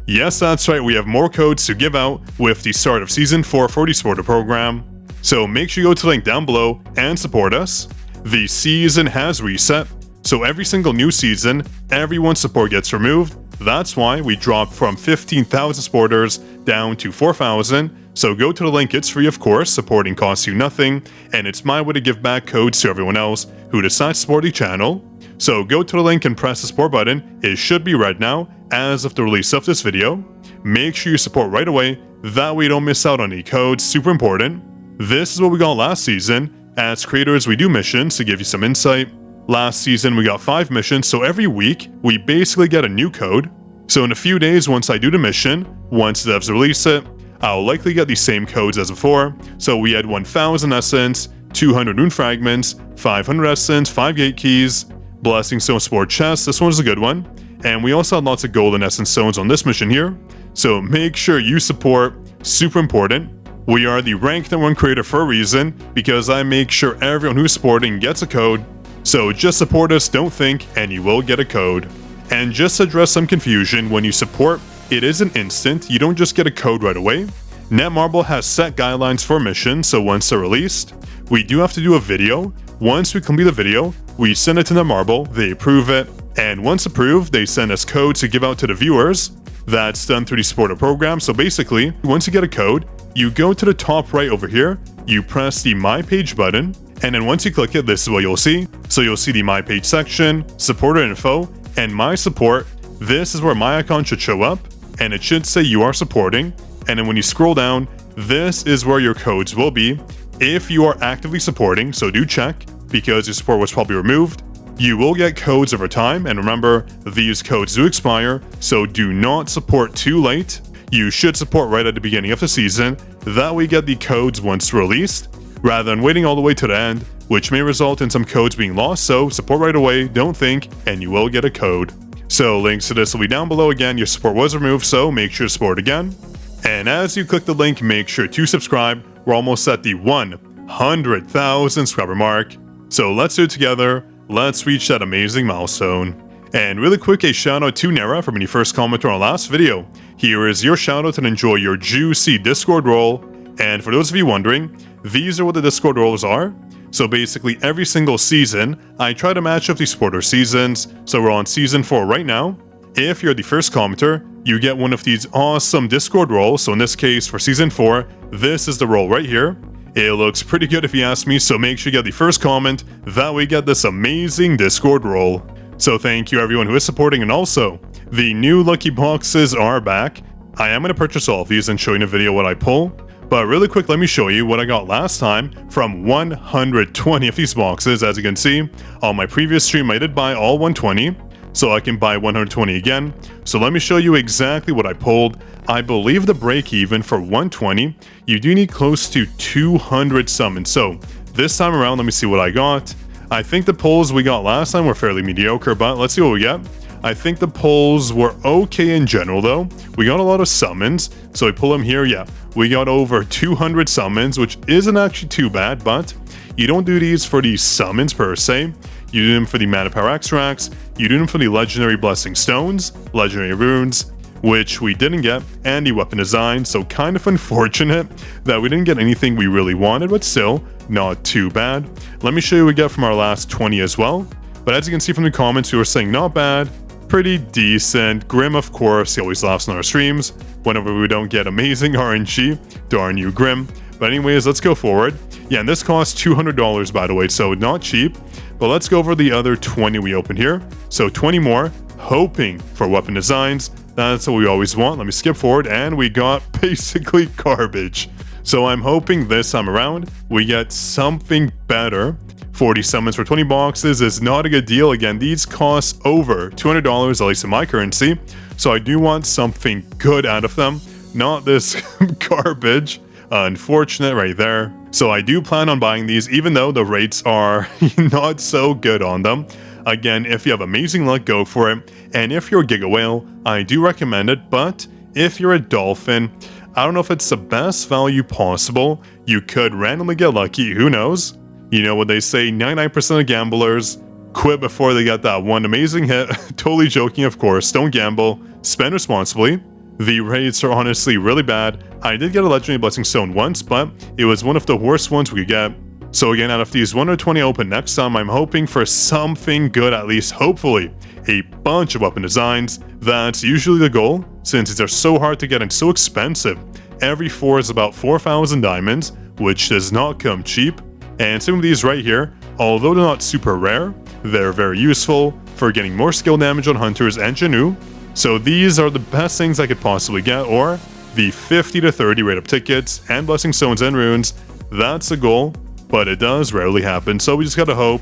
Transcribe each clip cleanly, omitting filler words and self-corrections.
Yes, that's right, we have more codes to give out with the start of Season 4 for the supporter program. So make sure you go to the link down below and support us. The season has reset, so every single new season, everyone's support gets removed. That's why we dropped from 15,000 supporters down to 4,000. So go to the link, it's free of course, supporting costs you nothing, and it's my way to give back codes to everyone else who decides to support the channel. So go to the link and press the support button, it should be right now, as of the release of this video. Make sure you support right away, that way you don't miss out on any codes, super important. This is what we got last season. As creators, we do missions to give you some insight. Last season we got 5 missions, so every week we basically get a new code. So in a few days once I do the mission, once devs release it, I'll likely get the same codes as before. So we had 1000 essence, 200 rune fragments, 500 essence, 5 gate keys, blessing stone sport chest, this one was a good one. And we also had lots of golden essence stones on this mission here. So make sure you support, super important. We are the ranked #1 creator for a reason, because I make sure everyone who's supporting gets a code. So just support us, don't think, and you will get a code. And just to address some confusion, when you support, it isn't instant, you don't just get a code right away. Netmarble has set guidelines for missions, so once they're released, we do have to do a video. Once we complete the video, we send it to Netmarble, they approve it, and once approved, they send us codes to give out to the viewers. That's done through the supporter program, so basically, once you get a code, you go to the top right over here, you press the My Page button, and then once you click it, this is what you'll see. So you'll see the My Page section, supporter info, and My Support. This is where my icon should show up, and it should say you are supporting. And then when you scroll down, this is where your codes will be. If you are actively supporting, so do check, because your support was probably removed. You will get codes over time, and remember, these codes do expire, so do not support too late. You should support right at the beginning of the season, that way you get the codes once released, rather than waiting all the way to the end, which may result in some codes being lost, so support right away, don't think, and you will get a code. So links to this will be down below. Again, your support was removed, so make sure to support again. And as you click the link, make sure to subscribe. We're almost at the 100,000 subscriber mark. So let's do it together, let's reach that amazing milestone. And really quick, a shout out to Nera for being the first commenter on our last video. Here is your shout out and enjoy your juicy Discord role. And for those of you wondering, these are what the Discord roles are. So basically every single season, I try to match up the supporter seasons. So we're on season 4 right now. If you're the first commenter, you get one of these awesome Discord roles. So in this case, for season 4, this is the role right here. It looks pretty good if you ask me, so make sure you get the first comment, that way you get this amazing Discord role. So thank you everyone who is supporting, and also, the new lucky boxes are back. I am going to purchase all of these and show you in a video what I pull. But really quick, let me show you what I got last time from 120 of these boxes. As you can see, on my previous stream I did buy all 120, so I can buy 120 again. So let me show you exactly what I pulled. I believe the break even for 120, you do need close to 200 summons. So this time around, let me see what I got. I think the pulls we got last time were fairly mediocre, but let's see what we get. I think the pulls were okay in general though. We got a lot of summons, so we pull them here, yeah. We got over 200 summons, which isn't actually too bad, but you don't do these for the summons per se. You do them for the mana power extracts, you do them for the legendary blessing stones, legendary runes, which we didn't get, and the weapon design, so kind of unfortunate that we didn't get anything we really wanted, but still, not too bad. Let me show you what we got from our last 20 as well. But as you can see from the comments, we were saying not bad, pretty decent. Grim, of course, he always laughs on our streams whenever we don't get amazing RNG. Darn you, Grim. But anyways, let's go forward. Yeah, and this costs $200 by the way, so not cheap. But let's go over the other 20 we opened here. So 20 more, hoping for weapon designs. That's what we always want. Let me skip forward, and we got basically garbage. So I'm hoping this time around we get something better. 40 summons for 20 boxes is not a good deal. Again, these cost over $200, at least in my currency. So I do want something good out of them, not this garbage. Unfortunate right there. So I do plan on buying these, even though the rates are not so good on them. Again, if you have amazing luck, go for it. And if you're a Giga Whale, I do recommend it. But if you're a Dolphin, I don't know if it's the best value possible. You could randomly get lucky, who knows? You know what they say, 99% of gamblers quit before they get that one amazing hit. Totally joking, of course. Don't gamble, spend responsibly. The rates are honestly really bad. I did get a Legendary Blessing Stone once, but it was one of the worst ones we could get. So again, out of these 120 open next time, I'm hoping for something good, at least hopefully. A bunch of weapon designs. That's usually the goal, since these are so hard to get and so expensive. Every 4 is about 4,000 diamonds, which does not come cheap. And some of these right here, although they're not super rare, they're very useful for getting more skill damage on hunters and Janu. So these are the best things I could possibly get, or the 50 to 30 rate up tickets and blessing stones and runes. That's the goal, but it does rarely happen, so we just gotta hope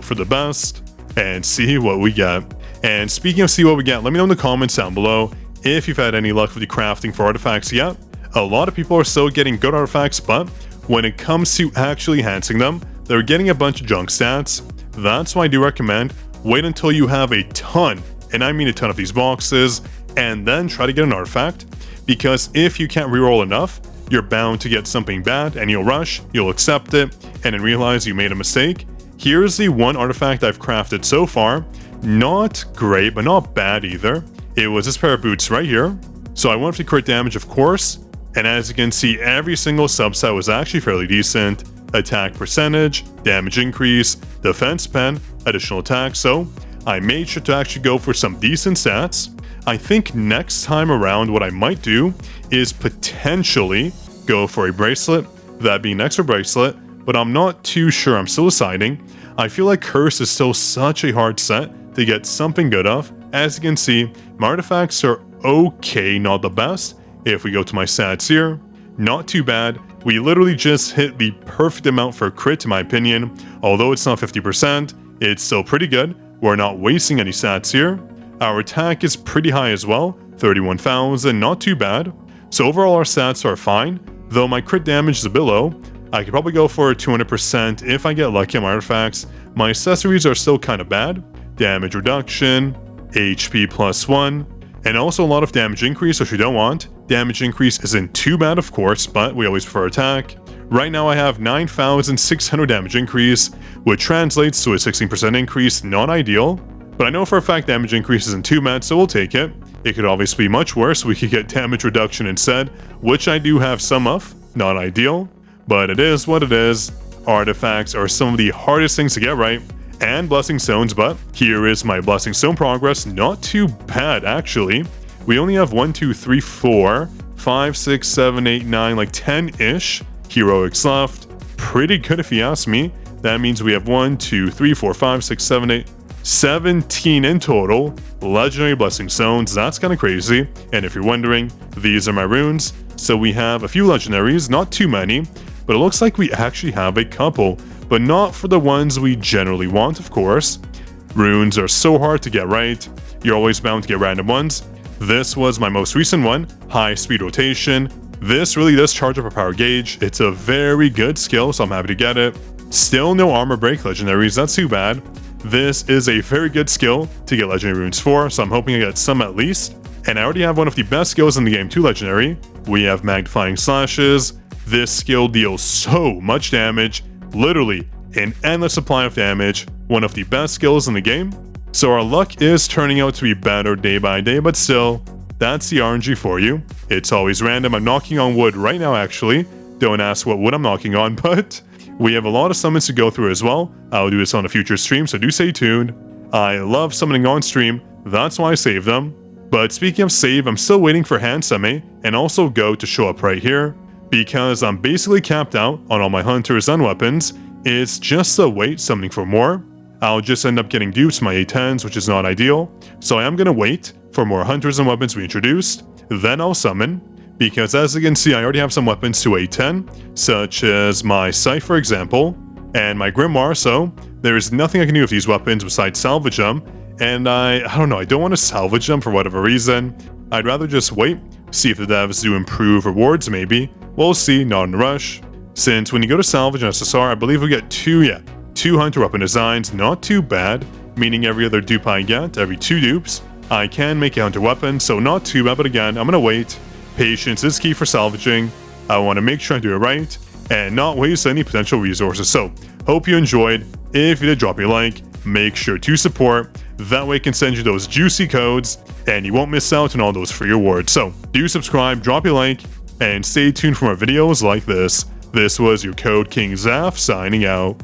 for the best, and see what we get. And speaking of see what we get, let me know in the comments down below if you've had any luck with the crafting for artifacts yet. A lot of people are still getting good artifacts, but when it comes to actually enhancing them, they're getting a bunch of junk stats. That's why I do recommend wait until you have a ton, and I mean a ton of these boxes, and then try to get an artifact, because if you can't reroll enough, you're bound to get something bad, and you'll rush, you'll accept it, and then realize you made a mistake. Here's the one artifact I've crafted so far. Not great, but not bad either. It was this pair of boots right here. So I went for the crit damage, of course, and as you can see, every single subset was actually fairly decent. Attack percentage, damage increase, defense pen, additional attack, so I made sure to actually go for some decent stats. I think next time around what I might do is potentially go for a bracelet, that being an extra bracelet, but I'm not too sure, I'm still deciding. I feel like Curse is still such a hard set to get something good of. As you can see, my artifacts are okay, not the best. If we go to my stats here, not too bad. We literally just hit the perfect amount for a crit in my opinion. Although it's not 50%, it's still pretty good. We're not wasting any stats here. Our attack is pretty high as well, 31,000, not too bad. So overall our stats are fine, though my crit damage is a bit low. I could probably go for 200% if I get lucky on my artifacts. My accessories are still kind of bad. Damage reduction, HP +1, and also a lot of damage increase, which we don't want. Damage increase isn't too bad, of course, but we always prefer attack. Right now I have 9,600 damage increase, which translates to a 16% increase, not ideal. But I know for a fact damage increase isn't too bad, so we'll take it. It could obviously be much worse, we could get damage reduction instead, which I do have some of, not ideal. But it is what it is. Artifacts are some of the hardest things to get right, and blessing stones, but here is my blessing stone progress. Not too bad, actually. We only have 1, 2, 3, 4, 5, 6, 7, 8, 9, like 10-ish heroics left. Pretty good if you ask me. That means we have 1, 2, 3, 4, 5, 6, 7, 8, 17 in total legendary blessing stones. That's kind of crazy. And if you're wondering, these are my runes. So we have a few legendaries, not too many, but it looks like we actually have a couple, but not for the ones we generally want, of course. Runes are so hard to get right. You're always bound to get random ones. This was my most recent one, high speed rotation. This really does charge up our power gauge. It's a very good skill, so I'm happy to get it. Still no armor break legendaries, that's too bad. This is a very good skill to get legendary runes for, so I'm hoping I get some at least. And I already have one of the best skills in the game, 2 legendary. We have magnifying slashes. This skill deals so much damage, literally an endless supply of damage, one of the best skills in the game. So our luck is turning out to be better day by day, but still, that's the RNG for you. It's always random. I'm knocking on wood right now, actually. Don't ask what wood I'm knocking on, but we have a lot of summons to go through as well. I'll do this on a future stream, so do stay tuned. I love summoning on stream, that's why I save them. But speaking of save, I'm still waiting for hand summon and also go to show up right here, because I'm basically capped out on all my hunters and weapons. It's just a wait summoning for more. I'll just end up getting dupes my A10s, which is not ideal. So I am gonna wait for more hunters and weapons we introduced, then I'll summon. Because as you can see, I already have some weapons to A10, such as my Scythe for example, and my Grimoire, so there is nothing I can do with these weapons besides salvage them. And I don't know, I don't want to salvage them for whatever reason. I'd rather just wait, see if the devs do improve rewards maybe. We'll see, not in a rush. Since when you go to salvage and SSR, I believe we get two hunter weapon designs, not too bad. Meaning every other dupe I get, every 2 dupes, I can make a hunter weapon, so not too bad, but again, I'm gonna wait. Patience is key for salvaging. I want to make sure I do it right, and not waste any potential resources. So, hope you enjoyed. If you did, drop me a like. make sure to support. That way I can send you those juicy codes and you won't miss out on all those free rewards. So do subscribe, drop a like, and stay tuned for more videos like this. This was your Code King Zaf signing out.